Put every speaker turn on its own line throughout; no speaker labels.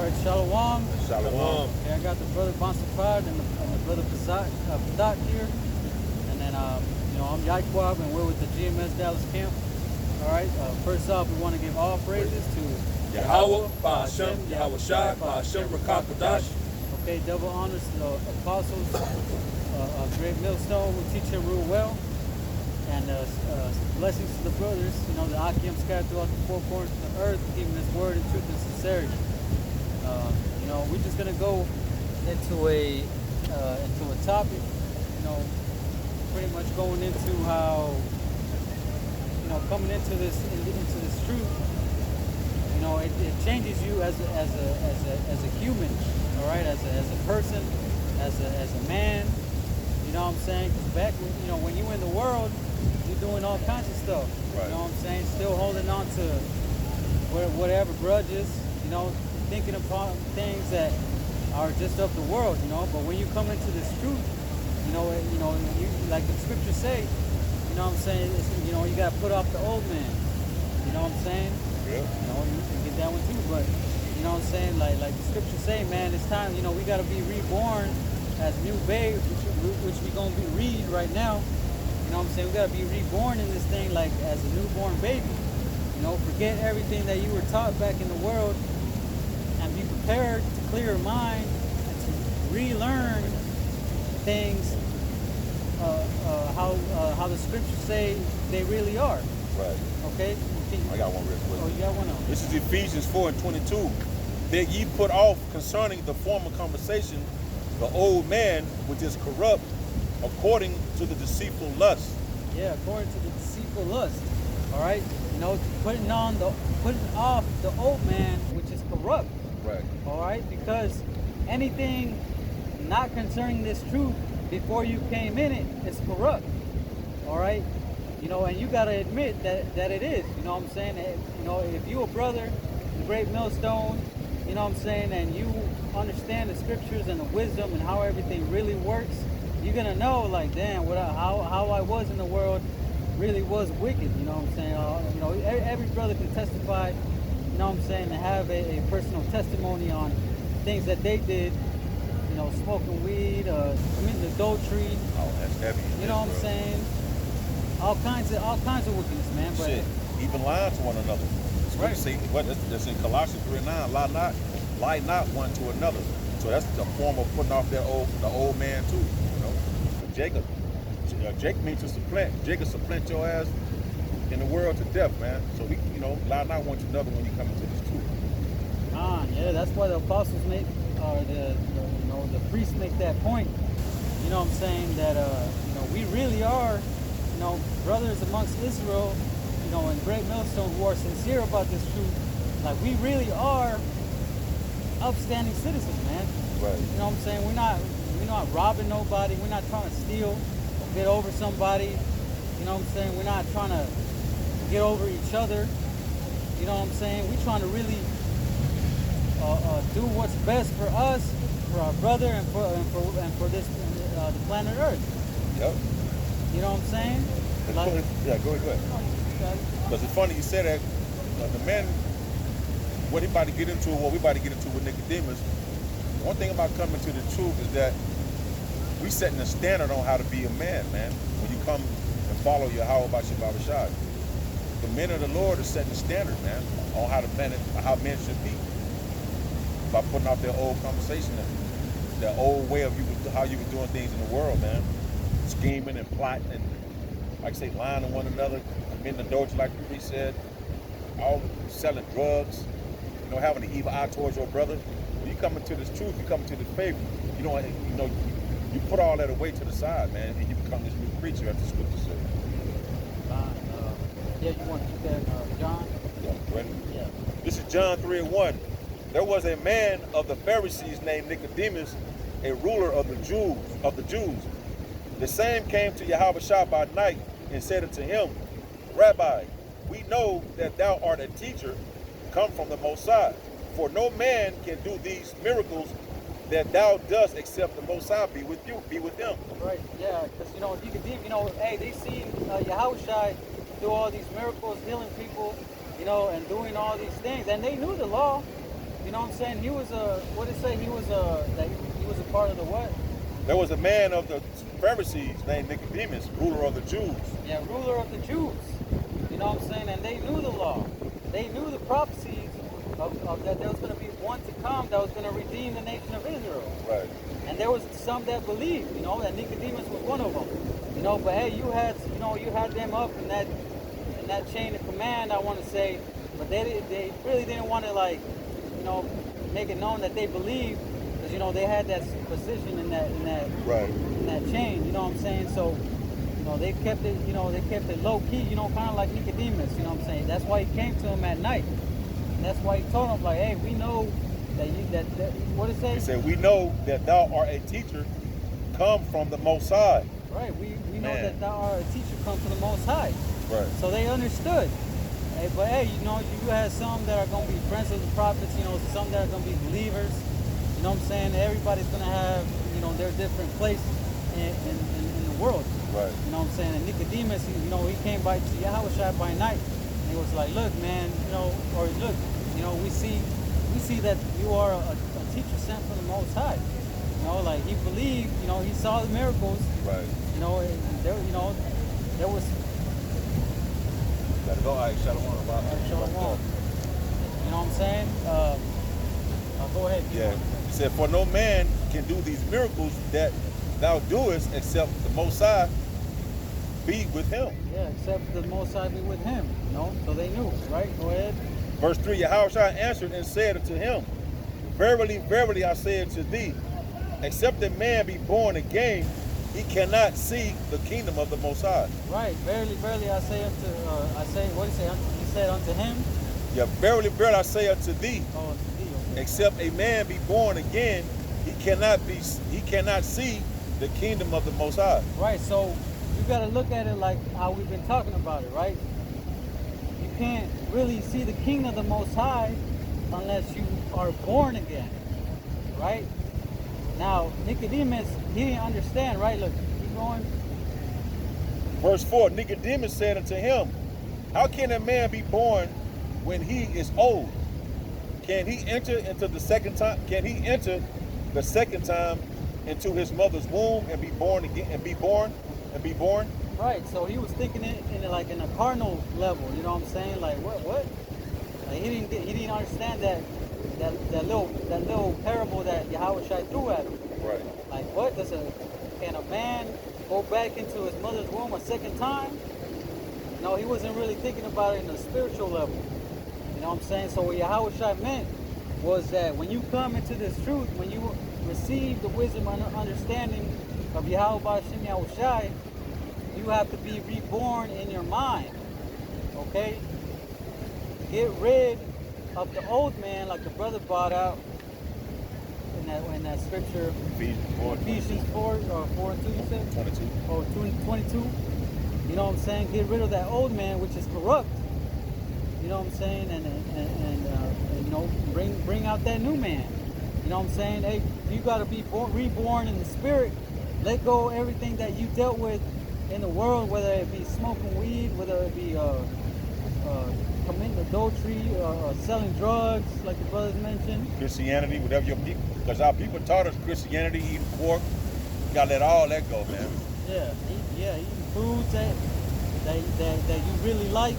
right, Shalom.
Shalom.
Okay, I got the brother Bonsapad and the brother Padak here. And then, I'm Yahawah, and we're with the GMS Dallas camp. All right, first off, we want to give all praises to
Yahawah, Hashem, Yahawashi, Hashem, QADASH.
Okay, double honors to the apostles, Great Millstone, who teach and rule well. And blessings to the brothers, the Akim scattered throughout the four corners of the earth, keeping this word in truth and sincerity. We're just gonna go into a topic, pretty much going into how, coming into this truth, it changes you as a human, all right, as a person, as a man. You know what I'm saying? Because back when you were in the world, you're doing all kinds of stuff.
Right.
You know what I'm saying? Still holding on to whatever grudges, thinking upon things that are just of the world, But when you come into this truth, you like the scriptures say, you know what I'm saying? You got to put off the old man. You know what I'm saying?
Yeah.
You can get that one too, but you know what I'm saying? Like the scriptures say, man, it's time. We got to be reborn as new babes, which we gonna be read right now. You know what I'm saying? We gotta be reborn in this thing like as a newborn baby. Forget everything that you were taught back in the world and be prepared to clear your mind and to relearn things how the scriptures say they really are.
Right.
Okay?
I got one real quick.
Oh, you got one else.
This is Ephesians 4:22. That ye put off concerning the former conversation the old man which is corrupt according to the deceitful lust.
Yeah, according to the deceitful lust. All right, putting off the old man which is corrupt.
Right.
All right, because anything not concerning this truth before you came in it is corrupt. All right, and you gotta admit that it is. You know what I'm saying? If you a brother, the great millstone, you know what I'm saying, and you understand the scriptures and the wisdom and how everything really works, you're gonna know, like, damn, how I was in the world really was wicked. You know what I'm saying? Every brother can testify. You know what I'm saying? And have a personal testimony on things that they did. Smoking weed, committing adultery.
Oh, that's heavy.
You know what I'm saying? All kinds of wickedness, man. But
shit, even lying to one another.
Right.
See, that's in Colossians 3:9. Lie not one to another. So that's the form of putting off the old man too. Jacob means to supplant. Jacob supplant your ass in the world to death, man. So we, lie not one to another when you come into this truth.
Yeah, that's why the apostles make, or the priests make that point. You know what I'm saying? That we really are, brothers amongst Israel, and great millstone who are sincere about this truth. Like, we really are upstanding citizens, man.
Right.
You know what I'm saying? We're not robbing nobody. We're not trying to steal or get over somebody. You know what I'm saying? We're not trying to get over each other. You know what I'm saying? We're trying to really do what's best for us, for our brother, and for this the planet Earth.
Yep.
You know what I'm saying?
Yeah, go ahead. Because it's funny you say that. The man, what we about to get into with Nicodemus. One thing about coming to the truth is that we setting a standard on how to be a man. When you come and follow Yahawah by Yahawashi, the men of the Lord are setting the standard, man, on how men should be. By putting off their old conversation, their old way of how you were doing things in the world, man. Scheming and plotting and, like I say, lying to one another, committing adultery, like we said, all selling drugs, having an evil eye towards your brother. When you come into this truth, you come into this faith, you put all that away to the side, man, and you become this new creature, as the scripture says.
Yeah, you want to keep that, John?
Yeah, ready?
Yeah.
This is John 3:1. There was a man of the Pharisees named Nicodemus, a ruler of the Jews. The same came to Yahawashi by night and said unto him, Rabbi, we know that thou art a teacher come from the Most High, for no man can do these miracles that thou dost except the Most High be with him.
Right, yeah, because, Nicodemus, hey, they seen Yahawashi do all these miracles, healing people, and doing all these things, and they knew the law. You know what I'm saying? He was a, what did it say? He was a part of the what?
There was a man of the Pharisees named Nicodemus, ruler of the Jews.
Yeah, ruler of the Jews. You know what I'm saying? And they knew the law. They knew the prophecies of that there was going to be one to come that was going to redeem the nation of Israel.
Right.
And there was some that believed, you know, that Nicodemus was one of them. You know, but hey, you had them up in that chain of command, I want to say, but they really didn't want to, like, you know, make it known that they believed, because, you know, they had that position in that
right.
in that chain. You know what I'm saying? So, you know, they kept it low key. You know, kind of like Nicodemus. You know what I'm saying? That's why he came to him at night. And that's why he told him, like, hey, we know that what did it say?
He said, we know that thou art a teacher come from the Most High.
Right. We know that thou art a teacher come from the Most High.
Right.
So they understood. Hey, but hey, you know, you had some that are going to be friends of the prophets, you know, some that are going to be believers. You know what I'm saying? Everybody's going to have, you know, their different place in the world.
Right.
You know what I'm saying? And Nicodemus, he came by to Yahawashi by night, and he was like, look, man, you know, or look, you know, we see that you are a teacher sent from the Most High. You know, like, he believed, you know, he saw the miracles.
Right.
You know, there was.
Gotta go. All right, Shalom.
Shalom. You know what I'm saying? Go ahead.
Yeah. He said, for no man can do these miracles that thou doest except the Most High be with him.
Yeah, except the Most High be with him. You know, so they knew, right? Go ahead.
Verse 3, Yahawashi answered and said unto him, verily, verily, I say unto thee, except a man be born again, he cannot see the kingdom of the Most High.
Right. Verily, verily, I say what did he say? He said unto him?
Yeah, verily, verily, I say unto thee,
oh, unto thee, okay.
Except a man be born again, he cannot see the kingdom of the Most High.
Right. So you got to look at it like how we've been talking about it, right? You can't really see the kingdom of the Most High unless you are born again, right? Now, Nicodemus, he didn't understand, right? Look, keep going.
Verse 4, Nicodemus said unto him, how can a man be born when he is old? Can he enter the second time into his mother's womb and be born again and be born?
Right. So he was thinking it in a carnal level. You know what I'm saying? Like what? Like he didn't understand that little parable that Yahawashi threw at him.
Right.
Like what? Can a man go back into his mother's womb a second time? No, he wasn't really thinking about it in a spiritual level. You know what I'm saying? So what Yahawashi meant was that when you come into this truth, when you receive the wisdom and understanding of Yahawah Shem Yahawashi, you have to be reborn in your mind. Okay? Get rid of the old man, like the brother brought out in that scripture. Ephesians 4 or 4 and 2, you said?
22.
Oh, 22. You know what I'm saying? Get rid of that old man, which is corrupt. You know what I'm saying? And you know, bring out that new man. You know what I'm saying? Hey, you got to be reborn in the spirit. Let go of everything that you dealt with in the world, whether it be smoking weed, whether it be committing adultery, selling drugs, like the brothers mentioned.
Christianity, whatever your people, because our people taught us Christianity, eating pork. You gotta let all that go, man.
Yeah, eating foods that you really like.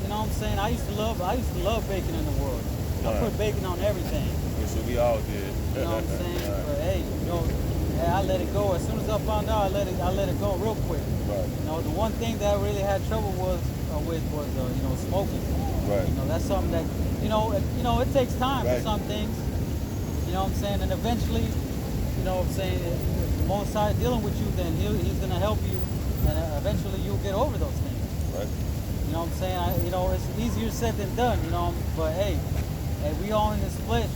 You know what I'm saying? I used to love bacon in the world. I put bacon on everything.
Yeah, so we all did.
You know what I'm saying? But hey, you know, I let it go. As soon as I found out, I let it go real quick.
Right.
You know, the one thing that I really had trouble with was smoking.
Right.
You know, that's something that it takes time for some things. You know what I'm saying? And eventually, you know what I'm saying, if the Most High dealing with you, then he's gonna help you, and eventually you'll get over those things.
Right.
You know what I'm saying? It's easier said than done. You know, but hey, we all in this flesh,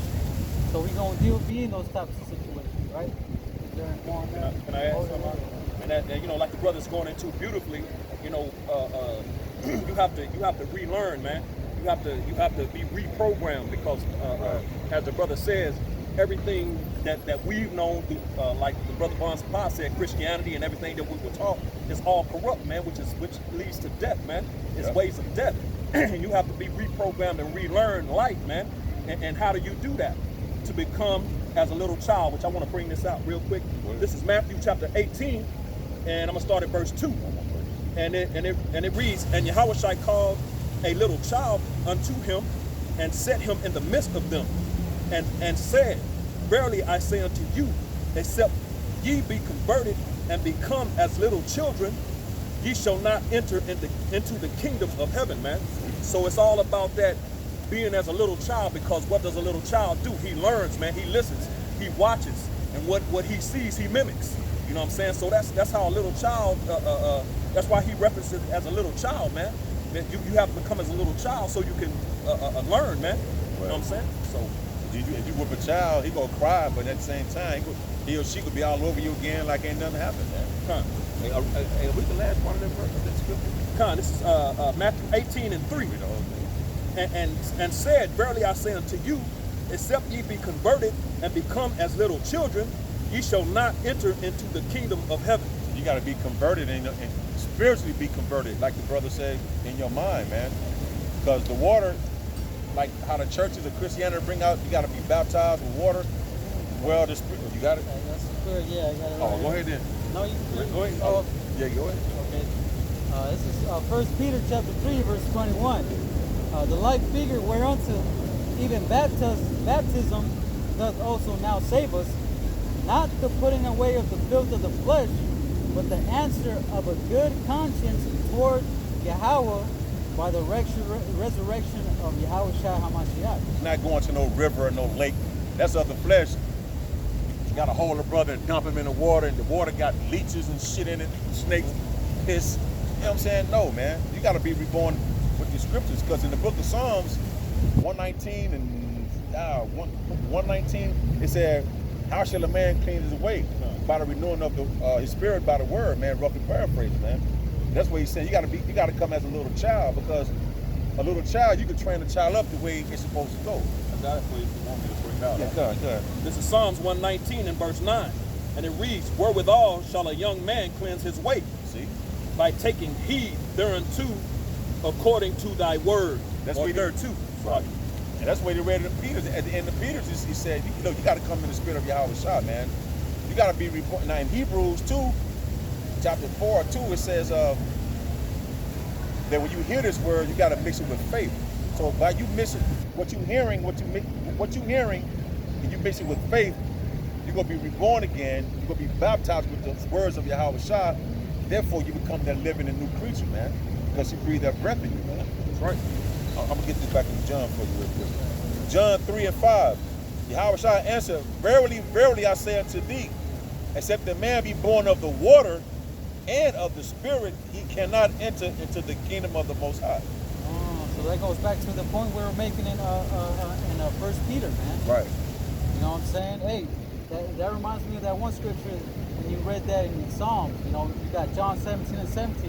so we gonna be in those types of situations, right?
Can I add something? And that, you know, like the brother's going into beautifully, you know, you have to relearn, man. You have to be reprogrammed, because as the brother says, everything that we've known through, like the brother Bon's Pa said, Christianity and everything that we were taught is all corrupt, man, which leads to death, man. It's ways of death. And you have to be reprogrammed and relearn life, man. And how do you do that? To become as a little child, which I want to bring this out real quick. This is Matthew chapter 18, and I'm gonna start at verse 2. And it reads, and Yahawashi called a little child unto him, and set him in the midst of them, and said, verily I say unto you, except ye be converted and become as little children, ye shall not enter into the kingdom of heaven, man. So it's all about that being as a little child, because what does a little child do? He learns, man. He listens, he watches, and what he sees, he mimics. You know what I'm saying? So that's how a little child, that's why he references it as a little child, man. You have to become as a little child so you can learn, man. You know what I'm saying? So
if you whip a child, he gonna cry, but at the same time, he or she could be all over you again like ain't nothing happened, man.
Hey, we the last part of that verse of that scripture. This is Matthew 18 and 3. And said, verily I say unto you, except ye be converted and become as little children, ye shall not enter into the kingdom of heaven.
You got to be converted and spiritually be converted, like the brother said, in your mind, man. Because the water, like how the churches of Christianity bring out, you got to be baptized with water. Well, the spirit, you got it?
That's good, yeah. I got it.
Oh, go ahead then.
No, you can
go ahead.
Oh,
yeah, go ahead.
Okay. This is 1 Peter chapter 3, verse 21. The like figure whereunto even baptism doth also now save us, not the putting away of the filth of the flesh, but the answer of a good conscience toward Yahawah by the resurrection of Yahawashi HaMashiach.
Not going to no river or no lake. That's of the flesh. You got to hold a brother and dump him in the water, and the water got leeches and shit in it, snakes, piss. You know what I'm saying? No, man. You got to be reborn with the scriptures, because in the book of Psalms 119 and 119, it said, how shall a man clean his way? By the renewing of his spirit by the word, man. Roughly paraphrase, man. That's what he's saying. You got to come as a little child, because a little child, you can train a child up the way it's supposed to go.
I got it for you if you want me to bring it out.
Yeah, go ahead.
This is Psalms 119 and verse 9, and it reads, wherewithal shall a young man cleanse his way?
See?
By taking heed thereunto, according to thy word.
That's
or
what
thereto.
Right. And that's what he read in Peter. At the end of Peter, he said, you got to come in the spirit of Yahawashi, man. You got to be reborn. Now in Hebrews 2, chapter 4 or 2, it says that when you hear this word, you got to mix it with faith. So by you mixing what you hearing, and you mix it with faith, you're gonna be reborn again. You're gonna be baptized with the words of Yahawashi. Therefore, you become that living and new creature, man, because He breathed that breath in you, man.
That's right.
I'm gonna get this back in John for you real quick. John 3 and 5. Yahawashi answered, verily, verily, I say unto thee, except a man be born of the water and of the Spirit, he cannot enter into the kingdom of the Most High.
So that goes back to the point we were making in 1 Peter, man.
Right.
You know what I'm saying? Hey, that reminds me of that one scripture when you read that in Psalms. You know, you got John 17 and 17.